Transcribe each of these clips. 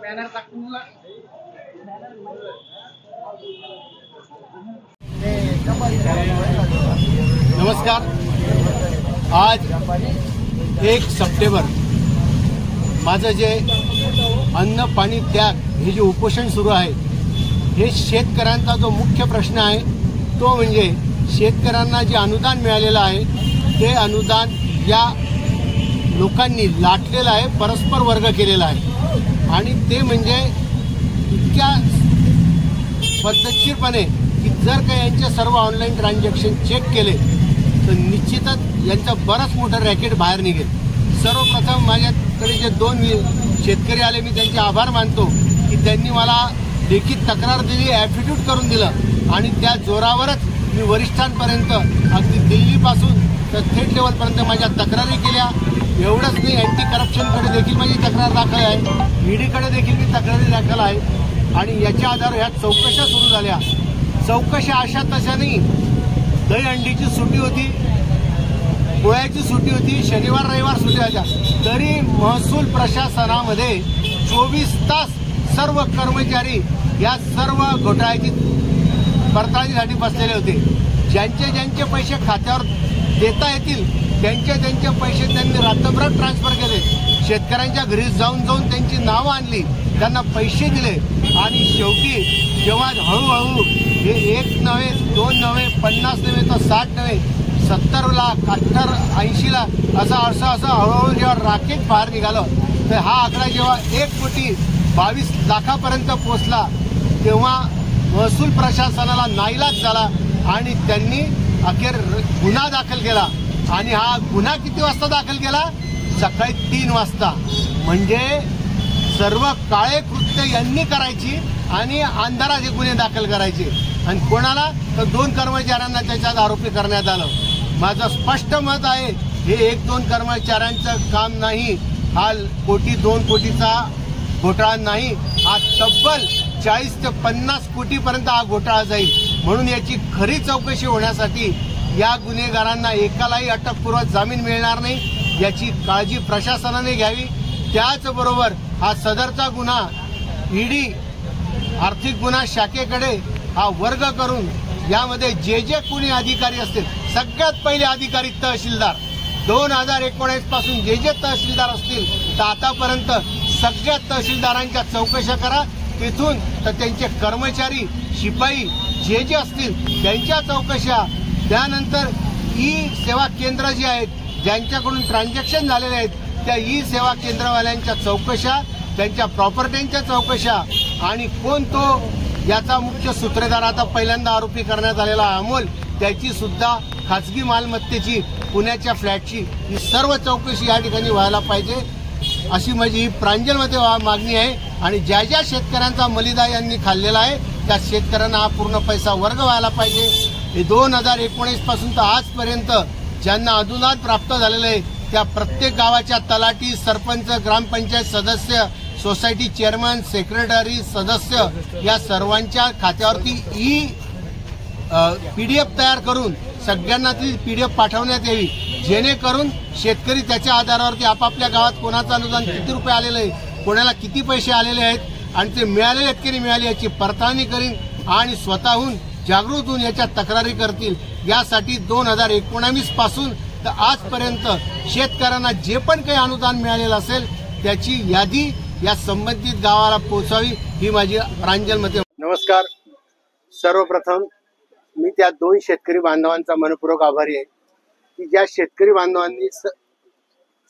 नमस्कार। आज 1 सप्टेंबर माझं जे अन्न पाणी त्याग हे जे उपोषण सुरू आहे, हे शेतकऱ्यांचा जो मुख्य प्रश्न आहे तो म्हणजे शेतकऱ्यांना जे अनुदान मिळालेलं आहे ते अनुदान या लोकांनी लाटलेलं आहे, परस्पर वर्ग केलेला आहे आणि ते म्हणजे इतक्या पद्धतशीरपणे की जर का यांचे सर्व ऑनलाईन ट्रान्झॅक्शन चेक केले तर निश्चितच यांचं बरंच मोठं रॅकेट बाहेर निघेल। सर्वप्रथम माझ्याकडे जे 2 शेतकरी आले, मी त्यांचे आभार मानतो की त्यांनी मला लेखित तक्रार दिली, ॲफिड्यूट करून दिलं आणि त्या जोरावरच मी वरिष्ठांपर्यंत अगदी दिल्लीपासून तर थेट लेवलपर्यंत माझ्या तक्रारी केल्या। एवढंच नाही, अँटी करप्शनकडे देखील माझी तक्रार दाखल आहे, ईडीकडे देखील मी तक्रारी दाखल आहे आणि याच्या आधारावर ह्या चौकशा सुरू झाल्या। चौकशा अशा तशा नाही, दही अंडीची सुट्टी होती, पोळ्याची सुट्टी होती, शनिवार रविवार सुट्टी होत्या, तरी महसूल प्रशासनामध्ये 24 तास सर्व कर्मचारी या सर्व घोटाळ्याची पडताळणीसाठी बसलेले होते। ज्यांचे पैसे खात्यावर देता येतील त्यांचे पैसे त्यांनी रात्रभर ट्रान्सफर केले, शेतकऱ्यांच्या घरी जाऊन त्यांची नावं आणली, त्यांना पैसे दिले आणि शेवटी जेव्हा हळूहळू हे 1 नव्हे 2 नव्हे 50 नव्हे तर 60 नव्हे 70 लाख 80 लाख असं हळूहळू जेव्हा राकेट बाहेर निघालं तर हा आकडा जेव्हा 1,22 लाखापर्यंत पोहोचला तेव्हा महसूल प्रशासनाला नाईलाज झाला आणि त्यांनी अखेर गुन्हा दाखल केला आणि हा गुन्हा किती वाजता दाखल केला? सकाळी 3 वाजता। म्हणजे सर्व काळे कृत्य यांनी करायची आणि अंधारात हे गुन्हे दाखल करायचे आणि कोणाला तर 2 कर्मचाऱ्यांना त्याच्यात आरोपी करण्यात आलं। माझं स्पष्ट मत आहे, हे 1-2 कर्मचाऱ्यांचं काम नाही, हा 1-2 कोटीचा घोटाळा नाही, हा तब्बल 40 ते 50 कोटीपर्यंत हा घोटाळा जाईल। म्हणून याची खरी चौकशी होण्यासाठी या गुन्हेगारांना एकालाही अटकपूर्व जामीन मिळणार नाही याची काळजी प्रशासनाने घ्यावी। त्याचबरोबर हा सदरचा गुन्हा ईडी आर्थिक गुन्हा शाखेकडे हा वर्ग करून यामध्ये जे कोणी अधिकारी असतील, सगळ्यात पहिले अधिकारी तहसीलदार 2019 पासून जे तहसीलदार असतील तर आतापर्यंत सगळ्या तहसीलदारांच्या चौकशा करा, तिथून तर त्यांचे कर्मचारी शिपाई जे असतील त्यांच्या चौकशा, त्यानंतर ई सेवा केंद्र जे आहेत ज्यांच्याकडून ट्रान्झॅक्शन झालेले आहेत त्या ई सेवा केंद्रवाल्यांच्या चौकशा, त्यांच्या प्रॉपर्टींच्या चौकशा आणि कोण तो याचा मुख्य सूत्रधार आता पहिल्यांदा आरोपी करण्यात आलेला अमोल, त्याची सुद्धा खासगी मालमत्तेची पुण्याच्या फ्लॅटची ही सर्व चौकशी या ठिकाणी व्हायला पाहिजे अशी माझी ही प्रांजलमध्ये मागणी आहे आणि ज्या शेतकऱ्यांचा मलिदा यांनी खाल्लेला आहे त्या शेतकऱ्यांना हा पूर्ण पैसा वर्ग व्हायला पाहिजे। हे 2019 पासून तर आजपर्यंत ज्यांना अनुदान प्राप्त झालेलं आहे त्या प्रत्येक गावाच्या तलाठी, सरपंच, ग्रामपंचायत सदस्य, सोसायटी चेअरमन, सेक्रेटरी, सदस्य या सर्वांच्या खात्यावरती PDF तयार करून सगळ्यांना ती PDF पाठवण्यात यावी, जेणेकरून शेतकरी त्याच्या आधारावरती आपापल्या गावात कोणाचं अनुदान किती रुपये आलेलं आहे, कोणाला किती पैसे आलेले आहेत आणि ते मिळालेले आहेत की नाही मिळाले याची पडताळणी करीन आणि स्वतःहून जागृत होऊन याच्या तक्रारी करतील। यासाठी 2019 पासून तर आजपर्यंत शेतकऱ्यांना जे पण काही अनुदान मिळालेलं असेल त्याची यादी या संबंधित गावाला पोहोचावी ही माझी प्रांजलमध्ये। नमस्कार। सर्वप्रथम मी त्या 2 शेतकरी बांधवांचा मनपूर्वक आभारी आहे की ज्या शेतकरी बांधवांनी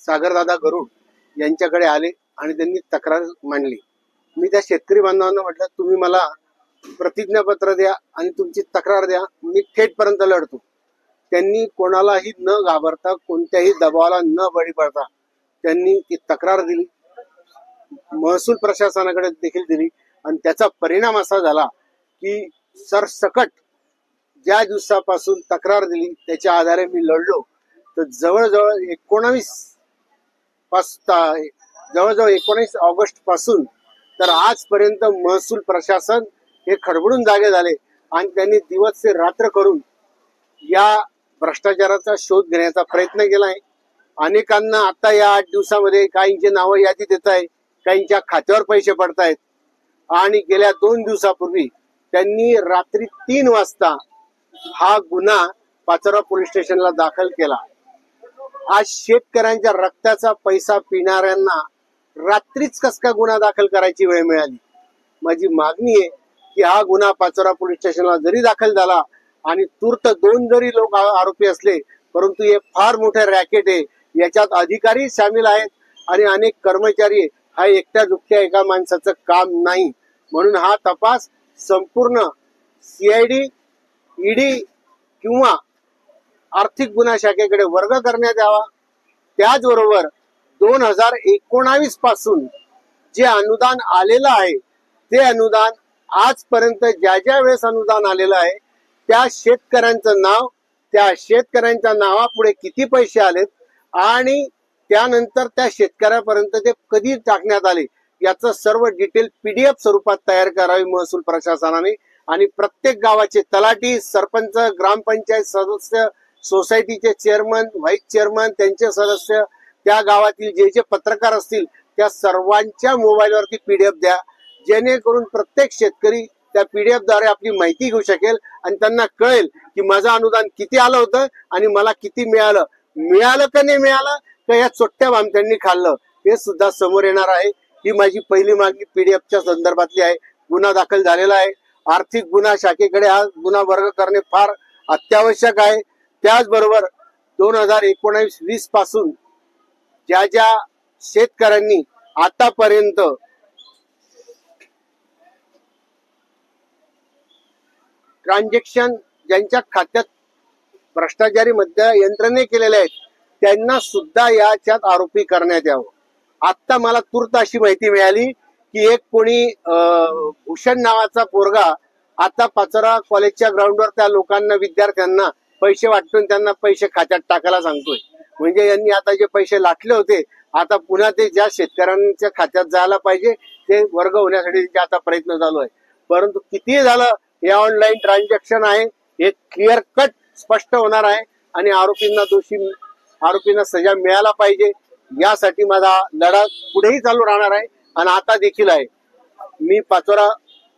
सागरदादा गरुड यांच्याकडे आले आणि त्यांनी तक्रार मांडली। मी त्या शेतकरी बांधवांना म्हटलं तुम्ही मला प्रतिज्ञापत्र द्या आणि तुमची तक्रार द्या, मी थेटपर्यंत लढतो। त्यांनी कोणालाही न घाबरता कोणत्याही दबावाला न बळी पडता त्यांनी ती तक्रार दिली, महसूल प्रशासनाकडे देखील दिली आणि त्याचा परिणाम असा झाला की सरसकट ज्या दिवसापासून तक्रार दिली त्याच्या आधारे मी लढलो तर जवळजवळ 19 ऑगस्ट पासून तर आजपर्यंत महसूल प्रशासन हे खडबडून जागे झाले आणि त्यांनी दिवस से रात्र करून या भ्रष्टाचाराचा शोध घेण्याचा प्रयत्न केला आहे। अनेकांना आता या 8 दिवसामध्ये काहींचे नाव यादी देत आहे, काहींच्या खात्यावर पैसे पडतायत आणि गेल्या 2 दिवसापूर्वी त्यांनी रात्री 3 वाजता हा गुन्हा पाचोरा पोलीस स्टेशनला दाखल केला। आज शेतकऱ्यांच्या रक्ताचा पैसा पिणाऱ्यांना रात्रीच कस का गुन्हा दाखल करायची वेळ मिळाली? माझी मागणी आहे की हा गुन्हा पाचोरा पोलीस स्टेशनला जरी दाखल झाला आणि तूर्त 2 जरी लोक आरोपी असले, परंतु हे फार मोठे रॅकेट आहे, याच्यात अधिकारी सामील आहेत आणि अनेक कर्मचारी। हा एकट्या दुखत्या एका माणसाचं काम नाही, म्हणून हा तपास संपूर्ण CID, ED किंवा आर्थिक गुन्हा शाखेकडे वर्ग करण्यात यावा। त्याचबरोबर 2019 पासून जे अनुदान आलेलं आहे ते अनुदान आजपर्यंत ज्या वेळेस अनुदान आलेलं आहे त्या शेतकऱ्यांचं नाव, त्या शेतकऱ्यांच्या नावापुढे किती पैसे आलेत आणि त्यानंतर त्या शेतकऱ्यापर्यंत ते कधी टाकण्यात आले याचं सर्व डिटेल PDF स्वरूपात तयार करावी महसूल प्रशासनाने। आणि प्रत्येक गावाचे तलाठी, सरपंच, ग्रामपंचायत सदस्य, सोसायटीचे चेअरमन, व्हाईस चेअरमन, त्यांचे सदस्य, त्या गावातील जे पत्रकार असतील त्या सर्वांच्या मोबाईलवरती PDF द्या, जेणेकरून प्रत्येक शेतकरी त्या PDF द्वारे आपली माहिती घेऊ शकेल आणि त्यांना कळेल की माझं अनुदान किती आलं होतं आणि मला किती मिळालं का नाही मिळालं, का या चोट्ट्या भामट्यांनी खाल्लं, हे सुद्धा समोर येणार आहे। ही माझी पहिली मागणी PDFच्या संदर्भातली आहे। गुन्हा दाखल झालेला आहे, आर्थिक गुन्हा शाखेकडे हा गुन्हा वर्ग करणे फार अत्यावश्यक आहे। त्याचबरोबर 2019-20 पासून ज्या शेतकऱ्यांनी आतापर्यंत ट्रान्झॅक्शन ज्यांच्या खात्यात भ्रष्टाचारी यंत्रणेने केलेले आहेत त्यांना सुद्धा याच्यात आरोपी करण्यात यावं। आता मला तूर्त अशी माहिती मिळाली की एक कोणी भूषण नावाचा पोरगा आता पाचोरा कॉलेजच्या ग्राउंडवर त्या लोकांना, विद्यार्थ्यांना पैसे वाटून त्यांना पैसे खात्यात टाकायला सांगतोय। म्हणजे यांनी आता जे पैसे लाटले होते आता पुन्हा ते ज्या शेतकऱ्यांच्या खात्यात जायला पाहिजे ते वर्ग होण्यासाठी आता प्रयत्न चालू आहे। परंतु किती झालं, हे ऑनलाईन ट्रान्झॅक्शन आहे, हे क्लिअर कट स्पष्ट होणार आहे आणि आरोपींना सजा मिळायला पाहिजे। यासाठी माझा लढा पुढेही चालू राहणार आहे आणि आता देखील आहे। मी पाचोरा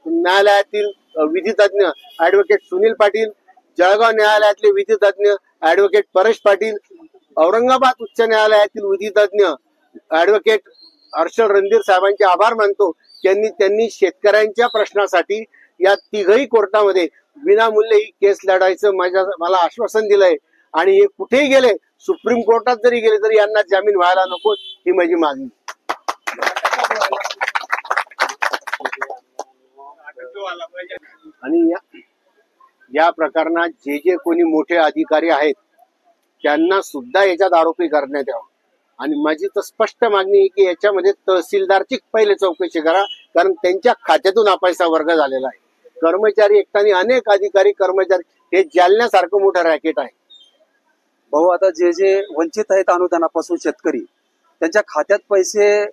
न्यायालयातील विधितज्ञ ऍडव्होकेट सुनील पाटील, जळगाव न्यायालयातले विधितज्ञ ऍडव्होकेट परेश पाटील, औरंगाबाद उच्च न्यायालयातील विधितज्ञ ऍडव्होकेट हर्षल रणधीर साहेबांचे आभार मानतो। त्यांनी शेतकऱ्यांच्या प्रश्नासाठी या तिघही कोर्टामध्ये विनामूल्य ही केस लढायचं मला आश्वासन दिलंय आणि हे कुठेही गेले, सुप्रीम कोर्टात जरी गेले तरी यांना जामीन व्हायला नको, ही माझी मागणी। आणि या प्रकरणात जे कोणी मोठे अधिकारी आहेत त्यांना सुद्धा याच्यात आरोपी करण्यात यावं। आणि माझी तर स्पष्ट मागणी आहे की याच्यामध्ये तहसीलदारची पहिले चौकशी करा, कारण त्यांच्या खात्यातून हा पैसा वर्ग झालेला आहे। कर्मचारी एकट्याने अनेक अधिकारी कर्मचारी, हे जालन्यासारखं मोठं रॅकेट आहे। भाऊ, आता जे वंचित आहेत अनुदानापासून शेतकरी, त्यांच्या खात्यात पैसे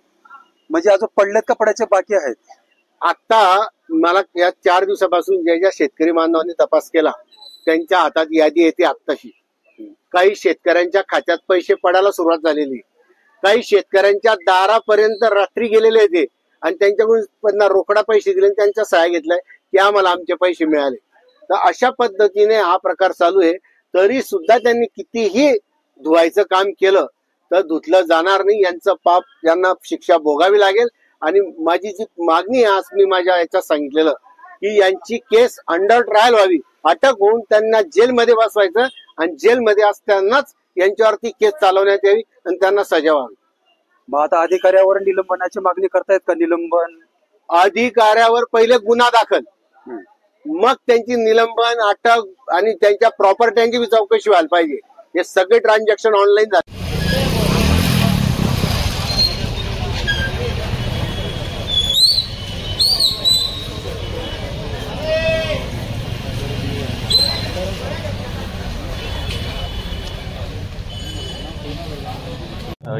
म्हणजे अजून पडलेत का पडायचे बाकी आहेत? आता मला या 4 दिवसापासून ज्या शेतकरी बांधवांनी तपास केला त्यांच्या हातात यादी येते आत्ताशी। काही शेतकऱ्यांच्या खात्यात पैसे पडायला सुरुवात झालेली, काही शेतकऱ्यांच्या दारापर्यंत रात्री गेलेले होते आणि त्यांच्याकडून त्यांना रोकडा पैसे दिले, त्यांच्या सहाय्य घेतलाय की आम्हाला आमचे पैसे मिळाले। तर अशा पद्धतीने हा प्रकार चालू आहे। तरी सुद्धा त्यांनी कितीही धुवायचं काम केलं तर धुतलं जाणार नाही, यांचं पाप यांना शिक्षा भोगावी लागेल। आणि माझी जी मागणी आहे, आज मी माझ्या याच्यात सांगितलेलं की यांची केस अंडर ट्रायल व्हावी, अटक होऊन त्यांना जेलमध्ये बसवायचं आणि जेलमध्ये असतानाच यांच्यावरती केस चालवण्यात यावी आणि त्यांना सजा व्हावी। मग आता अधिकाऱ्यावर निलंबनाची मागणी करतायत का? निलंबन अधिकाऱ्यावर पहिले गुन्हा दाखल, मग त्यांची निलंबन, अटक आणि त्यांच्या प्रॉपर्ट्यांची चौकशी व्हायला पाहिजे। हे सगळे ट्रान्झॅक्शन ऑनलाईन झाले।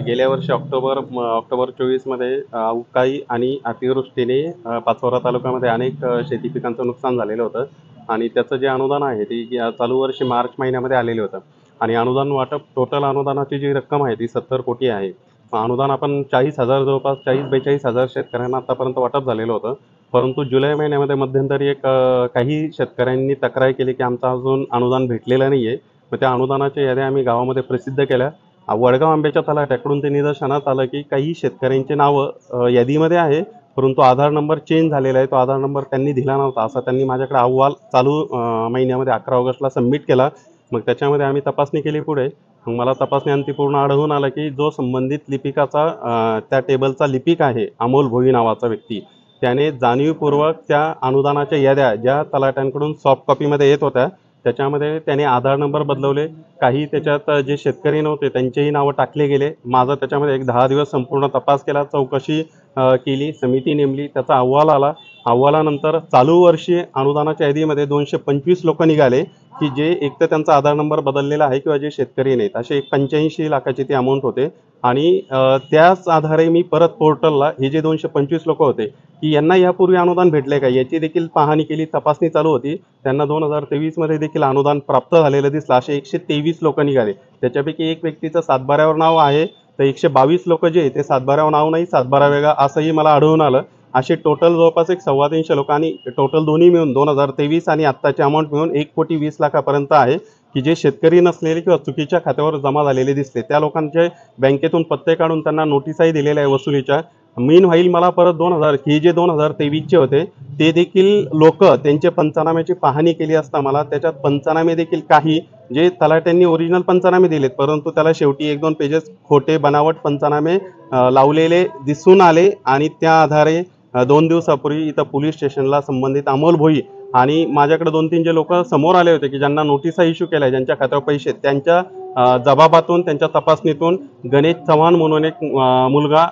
गेल्या वर्षी ऑक्टोबर 24 मध्ये अवकाळी आणि अतिवृष्टीने पाचोरा तालुक्यामध्ये अनेक शेती पिकांचं नुकसान झालेलं होतं आणि त्याचं जे अनुदान आहे ते चालू वर्षी मार्च महिन्यामध्ये आलेलं होतं आणि अनुदान वाटप, टोटल अनुदानाची जी रक्कम आहे ती 70 कोटी आहे अनुदान आपण 40,000 जवळपास 40-42,000 शेतकऱ्यांना आतापर्यंत वाटप झालेलं होतं. परंतु जुलै महिन्यामध्ये मध्यंतरी काही शेतकऱ्यांनी तक्रार केली की आमचं अजून अनुदान भेटलेलं नाही आहे. मग त्या अनुदानाच्या याद्या आम्ही गावामध्ये प्रसिद्ध केल्या. वडगाव आंब्याच्या तलाठ्याकडून ते निदर्शनास आलं की काही शेतकऱ्यांची नावं यादीमध्ये आहे, परंतु आधार नंबर चेंज झालेला आहे. तो आधार नंबर त्यांनी दिला नव्हता, असा त्यांनी माझ्याकडे अहवाल चालू महिन्यामध्ये 11 ऑगस्टला सबमिट केला. मग त्याच्यामध्ये आम्ही तपासणी केली पुढे. मग मला तपासणी अंती पूर्ण आढळून आलं की जो संबंधित लिपिकाचा त्या टेबलचा लिपिक आहे अमोल भोई नावाचा व्यक्ती, त्याने जाणीवपूर्वक त्या अनुदानाच्या याद्या ज्या तलाट्यांकडून सॉफ्ट कॉपीमध्ये येत होत्या त्याच्यामध्ये त्याने आधार नंबर बदलवले. काही त्याच्यात जे शेतकरी नव्हते त्यांचेही नावं टाकले गेले. माझा त्याच्यामध्ये एक 10 दिवस संपूर्ण तपास केला, चौकशी केली, समिती नेमली, त्याचा अहवाल आला. अहवालानंतर चालू वर्षी अनुदानाच्या यादीमध्ये 225 लोक निघाले की जे एक तर त्यांचा आधार नंबर बदललेला आहे किंवा जे शेतकरी नाहीत. असे 85 लाखाची ती अमाऊंट होते. आणि त्याच आधारे मी परत पोर्टलला हे जे 225 लोक होते की यांना यापूर्वी अनुदान भेटले का याची देखील पाहणी केली, तपासणी चालू होती. त्यांना 2023मध्ये देखील अनुदान प्राप्त झालेलं दिसलं. असे 123 लोक निघाले. त्याच्यापैकी एक व्यक्तीचं सातबाऱ्यावर नाव आहे, तर 122 लोक जे आहे ते सातबाऱ्यावर नाव नाही, सातबारा वेगळा असंही मला आढळून आलं. असे टोटल जवळपास 325 लोक आणि टोटल दोन्ही मिळून 2023 आणि आत्ताची अमाऊंट मिळून 1,20,00,000पर्यंत आहे की जे शेतकरी नसलेले किंवा चुकीच्या खात्यावर जमा झालेले दिसले. त्या लोकांचे बँकेतून पत्ते काढून त्यांना नोटीसही दिलेल्या आहे वसुलीच्या. मीन व्हाईल मला परत 2000 हे जे 2023चे होते ते देखील लोक त्यांचे पंचनाम्याची पाहणी केली असता मला त्याच्यात पंचनामे देखील काही जे तलाट्यांनी ओरिजिनल पंचनामे दिलेत, परंतु त्याला शेवटी 1-2 पेजेस खोटे बनावट पंचनामे लावलेले दिसून आले. आणि त्या आधारे 2 दिवसापूर्वी इथं पोलीस स्टेशनला संबंधित अमोल भोई आणि माझ्याकडे 2-3 जे लोक समोर आले होते की ज्यांना नोटिसा इश्यू केल्या, ज्यांच्या खात्यावर पैसे, त्यांच्या जबाबातून त्यांच्या तपासणीतून गणेश चव्हाण म्हणून एक मुलगा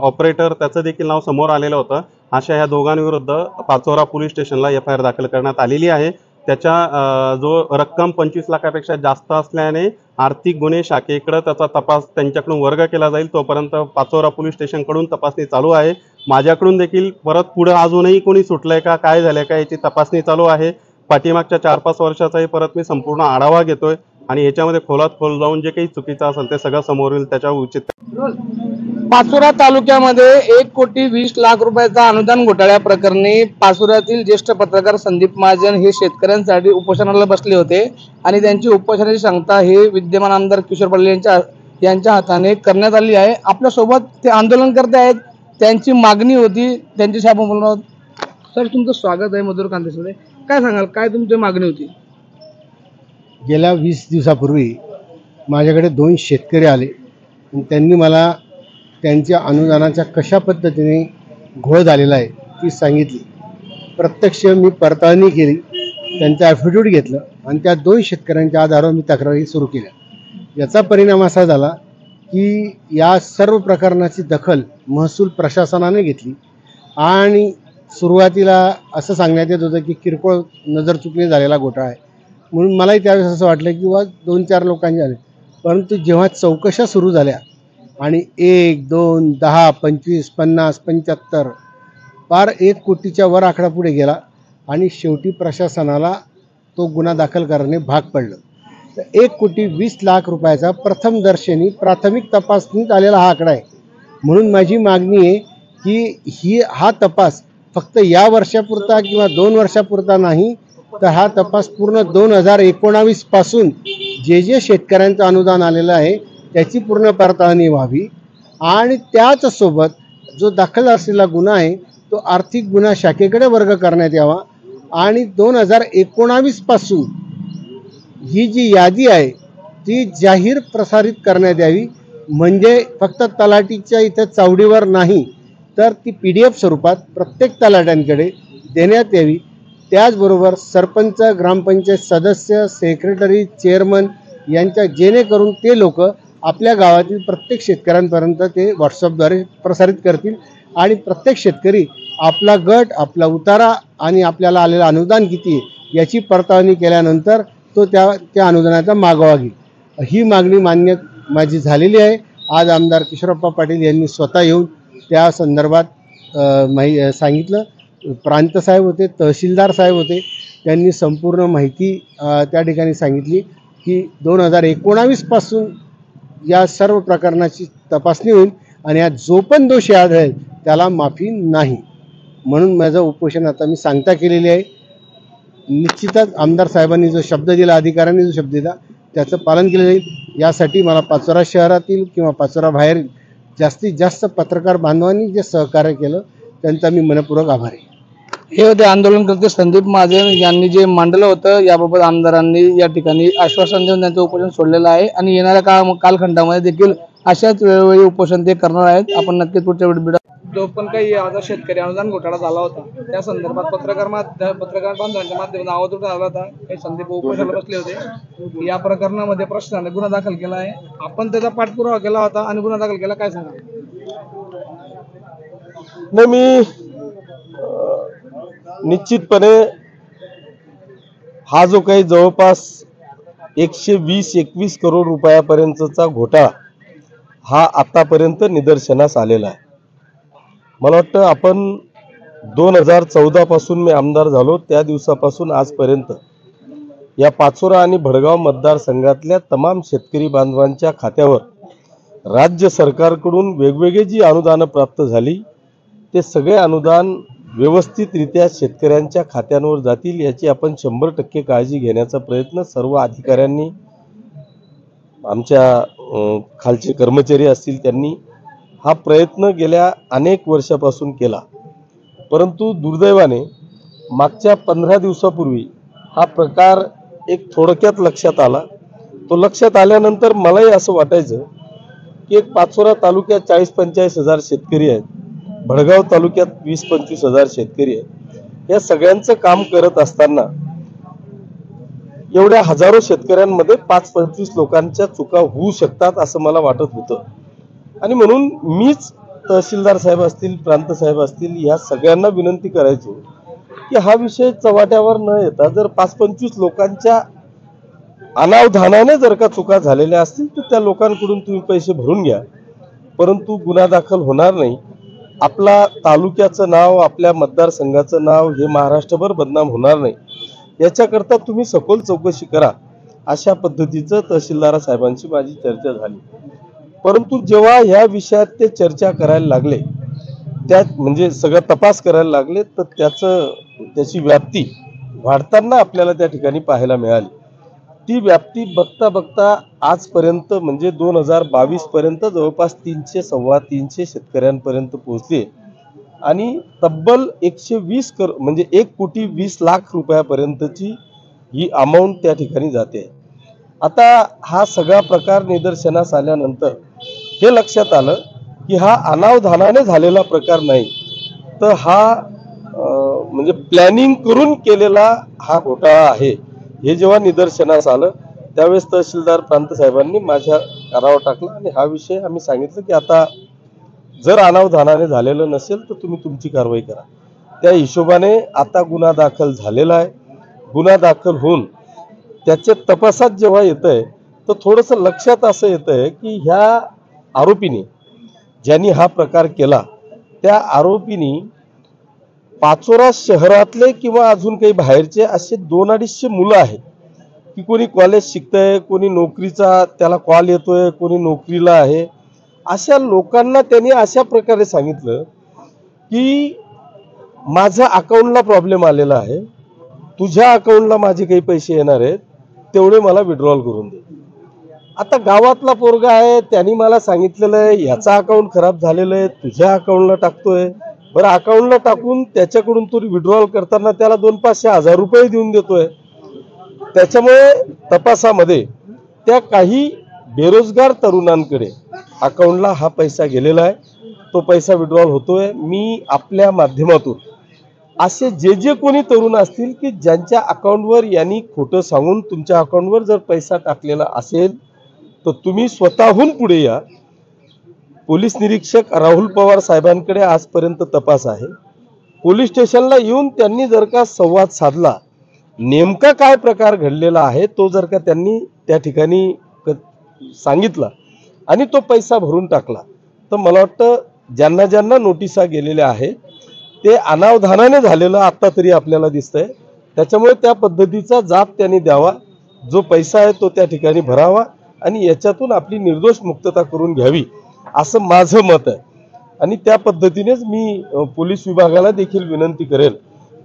ऑपरेटर, त्याचं देखील नाव समोर आलेलं होतं. अशा ह्या दोघांविरुद्ध पाचोरा पोलीस स्टेशनला FIR दाखल करण्यात आलेली आहे. त्याच्या जो रक्कम 25 लाखापेक्षा जास्त असल्याने आर्थिक गुन्हे शाखेकडे त्याचा तपास त्यांच्याकडून वर्ग केला जाईल. तोपर्यंत पाचोरा पोलीस स्टेशनकडून तपासणी चालू आहे. माझ्याकडून देखील परत पुढे अजूनही कोणी सुटलंय का, काय झालंय का याची तपासणी चालू आहे. पाठीमागच्या 4-5 वर्षाचाही परत मी संपूर्ण आढावा घेतोय आणि याच्यामध्ये खोलात खोल जाऊन जे काही चुकीचं असेल ते सगळं समोर येईल, त्याच्यावर उचित. पाचोरा तालुक्यामध्ये 1,20,00,000 रुपयाचा अनुदान घोटाळ्या प्रकरणी पाचोऱ्यातील ज्येष्ठ पत्रकार संदीप महाजन हे शेतकऱ्यांसाठी उपोषणाला बसले होते आणि त्यांची उपोषणाची सांगता हे विद्यमान आमदार किशोर पडले यांच्या हाताने करण्यात आली आहे. आपल्यासोबत ते आंदोलनकर्ते आहेत, त्यांची मागणी होती, त्यांच्याशी आपण बोलणार आहोत. सर, तुमचं स्वागत आहे मधुर कांदेसमध्ये. काय सांगाल, काय तुमची मागणी होती? गेल्या 20 दिवसापूर्वी माझ्याकडे 2 शेतकरी आले आणि त्यांनी मला त्यांच्या अनुदानाच्या कशा पद्धतीने घोळ झालेला आहे ती सांगितली. प्रत्यक्ष मी पडताळणी केली, त्यांचं ॲफिडेविट घेतलं आणि त्या 2 शेतकऱ्यांच्या आधारावर मी तक्रारी सुरू केल्या. याचा परिणाम असा झाला की या सर्व प्रकरणाची दखल महसूल प्रशासनाने घेतली आणि सुरुवातीला असं सांगण्यात येत होतं की किरकोळ नजर चुकणे झालेला घोटाळा आहे म्हणून मलाही त्यावेळेस असं वाटलं की बा 2-4 लोकांचे आले. परंतु जेव्हा चौकशा सुरू झाल्या आणि 1, 2, 10, 25, 50, 75 पार 1 कोटीच्या वर आकडा पुढे गेला आणि शेवटी प्रशासनाला तो गुन्हा दाखल करणे भाग पडलं. तर 1,20,00,000 रुपयाचा प्रथमदर्शनी प्राथमिक तपासणीत आलेला हा आकडा आहे. म्हणून माझी मागणी आहे की हा तपास फक्त या वर्षापुरता किंवा 2 वर्षापुरता नाही, तर हा तपास पूर्ण 2019 पासून जे शेतकऱ्यांचं अनुदान आलेलं आहे त्याची पूर्ण पडताळणी व्हावी आणि त्याचसोबत जो दाखल असलेला गुन्हा आहे तो आर्थिक गुन्हा शाखेकडे वर्ग करण्यात यावा आणि 2019 पासून ही जी यादी आहे ती जाहीर प्रसारित करण्यात यावी. म्हणजे फक्त तलाठीच्या इथं चावडीवर नाही तर ती PDF स्वरूपात प्रत्येक तलाट्यांकडे देण्यात यावी. त्याचबरोबर सरपंच, ग्रामपंचायत सदस्य, सेक्रेटरी, चेअरमन यांच्या जेणेकरून ते लोक आपल्या गावातील प्रत्येक शेतकऱ्यांपर्यंत ते व्हॉट्सअपद्वारे प्रसारित करतील आणि प्रत्येक शेतकरी आपला गट, आपला उतारा आणि आपल्याला आलेलं अनुदान किती आहे याची पडताळणी केल्यानंतर तो त्या अनुदानाचा मागोवा घेईल. ही मागणी मान्य माझी झालेली आहे. आज आमदार किशोरप्पा पाटील यांनी स्वतः येऊन त्या संदर्भात सांगितलं. प्रांत साहेब होते, तहसीलदार साहेब होते, त्यांनी संपूर्ण माहिती त्या ठिकाणी सांगितली की 2019 पासून या सर्व प्रकरणाची तपासणी होईल आणि यात जो पण दोषी आढळेल त्याला माफी नाही. म्हणून माझं उपोषण आता मी सांगता केलेली आहे. निश्चितच आमदार साहेबांनी जो शब्द दिला, अधिकाऱ्यांनी जो शब्द दिला त्याचं पालन केलं जाईल. यासाठी मला पाचोरा शहरातील किंवा पाचोरा बाहेर जास्तीत जास्त पत्रकार बांधवांनी जे सहकार्य केलं त्यांचा मी मनपूर्वक आभारी आहे. हे होते आंदोलनकर्ते संदीप महाजन यांनी जे मांडलं होतं. याबाबत आमदारांनी या ठिकाणी आश्वासन देऊन त्यांचं उपोषण सोडलेलं आहे आणि येणाऱ्या कालखंडामध्ये देखील अशाच वेळोवेळी उपोषण ते करणार आहेत. आपण नक्कीच पुढच्या व्हिडिओ जो पण काही आता शेतकरी अनुदान घोटाळा झाला होता त्या संदर्भात पत्रकार बांधवांच्या माध्यमातून आवाज उठवला होता. काही संदीप उपोषणाला बसले होते. या प्रकरणामध्ये प्रशासनाने गुन्हा दाखल केला आहे. आपण त्याचा पाठपुरावा केला होता आणि गुन्हा दाखल केला, काय सांगा? नाही, मी निश्चितपणे हा जो काही जवळपास 120-21 करोड रुपयापर्यंतचा घोटाळा हा आतापर्यंत निदर्शनास आलेला आहे. मला वाटतं आपण 2014 पासून मी आमदार झालो त्या दिवसापासून आजपर्यंत या पाचोरा आणि भडगाव मतदारसंघातल्या तमाम शेतकरी बांधवांच्या खात्यावर राज्य सरकारकडून वेगवेगळी जी अनुदानं प्राप्त झाली ते सगळे अनुदान व्यवस्थितरित्या शेतकऱ्यांच्या खात्यांवर जातील याची आपण 100% काळजी घेण्याचा प्रयत्न सर्व अधिकाऱ्यांनी, आमच्या खालचे कर्मचारी असतील त्यांनी हा प्रयत्न गेल्या अनेक वर्षापासून केला. परंतु दुर्दैवाने मागच्या 15 दिवसापूर्वी हा प्रकार एक थोडक्यात लक्षात आला. तो लक्षात आल्यानंतर मलाही असं वाटायचं की एक पाचोरा तालुक्यात 40-45 हजार शेतकरी आहेत, भडगाव तालुक्यात 20-25 हजार शेतकरी आहेत. या सगळ्यांचं काम करत असताना एवढ्या हजारो शेतकऱ्यांमध्ये 5-25 लोकांच्या चुका होऊ शकतात असं मला वाटत होतं. आणि म्हणून मीच तहसीलदार साहेब असतील, प्रांत साहेब असतील, या सगळ्यांना विनंती करायचो की हा विषय चव्हाट्यावर न येता जर 5-25 लोकांच्या अनावधानाने जर का चुका झालेल्या असतील तर त्या लोकांकडून तुम्ही पैसे भरून घ्या, परंतु गुन्हा दाखल होणार नाही. आपला तालुक्याचं नाव, आपल्या मतदारसंघाचं नाव हे महाराष्ट्रभर बदनाम होणार नाही याच्याकरता तुम्ही सखोल चौकशी करा. अशा पद्धतीचं तहसीलदार साहेबांची माझी चर्चा झाली. परंतु जेव्हा ह्या विषयात ते चर्चा करायला लागले, त्यात म्हणजे सगळं तपास करायला लागले, तर त्याची व्याप्ती वाढताना आपल्याला त्या ठिकाणी पाहायला मिळाली. ती व्याप्ती बघता बघता आजपर्यंत म्हणजे 2022 पर्यंत जवळपास 300-325 शेतकऱ्यांपर्यंत पोहोचले आणि तब्बल 120 म्हणजे 1,20,00,000 रुपयापर्यंतची ही अमाऊंट त्या ठिकाणी जाते. आता हा सगळा प्रकार निदर्शनास आल्यानंतर हे लक्षात आलं की हा अनावधानाने झालेला प्रकार नाही, तर हा म्हणजे प्लॅनिंग करून केलेला हा घोटाळा आहे. हे जेव्हा निदर्शनास आलं त्यावेळेस तहसीलदार प्रांत साहेबांनी माझ्या कानावर टाकला आणि हा विषय आम्ही सांगितलं की आता जर अनावधानाने झालेलं नसेल तर तुम्ही तुमची कारवाई करा. त्या हिशोबाने आता गुन्हा दाखल झालेला आहे. गुन्हा दाखल होऊन त्याचे तपासात जेव्हा येत आहे तर थोडंसं लक्षात असं येतं आहे की ह्या आरोपीने, ज्यांनी हा प्रकार केला त्या आरोपीनी पाचोरा शहरातले किंवा अजून काही बाहेरचे असे 200-250 मुलं आहेत की कोणी कॉलेज शिकतंय, कोणी नोकरीचा त्याला कॉल येतोय, कोणी नोकरीला आहे. अशा लोकांना त्यांनी अशा प्रकारे सांगितलं की माझ्या अकाउंटला प्रॉब्लेम आलेला आहे, तुझ्या अकाउंटला माझे काही पैसे येणार आहेत, तेवढे मला विड्रॉल करून दे. आता गावातला पोरगा आहे, त्यांनी मला सांगितलेलं आहे ह्याचा अकाउंट खराब झालेलं आहे, तुझ्या अकाउंटला टाकतोय. बरं, अकाउंटला टाकून त्याच्याकडून तो विड्रॉल करताना त्याला 200-500 हजार रुपये देऊन देतोय. त्याच्यामुळे तपासामध्ये त्या काही बेरोजगार तरुणांकडे अकाउंटला हा पैसा गेलेला आहे, तो पैसा विड्रॉल होतोय. मी आपल्या माध्यमातून असे जे कोणी तरुण असतील की ज्यांच्या अकाउंटवर यांनी खोटं सांगून तुमच्या अकाउंटवर जर पैसा टाकलेला असेल तर तुम्ही स्वतःहून पुढे या. पोलीस निरीक्षक राहुल पवार साहेबांकडे आजपर्यंत तपास आहे. पोलीस स्टेशनला येऊन त्यांनी जर का संवाद साधला, नेमका काय प्रकार घडलेला आहे तो जर का त्यांनी त्या ठिकाणी सांगितला आणि तो पैसा भरून टाकला, तर मला वाटतं ज्यांना ज्यांना नोटिसा गेलेल्या आहेत ते अनावधानाने झालेलं आता तरी आपल्याला दिसतंय. त्याच्यामुळे त्या पद्धतीचा जाब त्यांनी द्यावा, जो पैसा आहे तो त्या ठिकाणी भरावा आणि याच्यातून आपली निर्दोष मुक्तता करून घ्यावी असं माझं मत आहे. आणि त्या पद्धतीनेच मी पोलीस विभागाला देखील विनंती करेल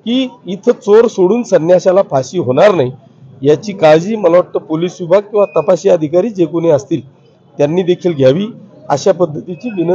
की इथं चोर सोडून संन्याशाला फाशी होणार नाही याची काळजी मला वाटतं पोलीस विभाग किंवा तपासी अधिकारी जे कोणी असतील त्यांनी देखील घ्यावी, अशा पद्धतीची विनंती.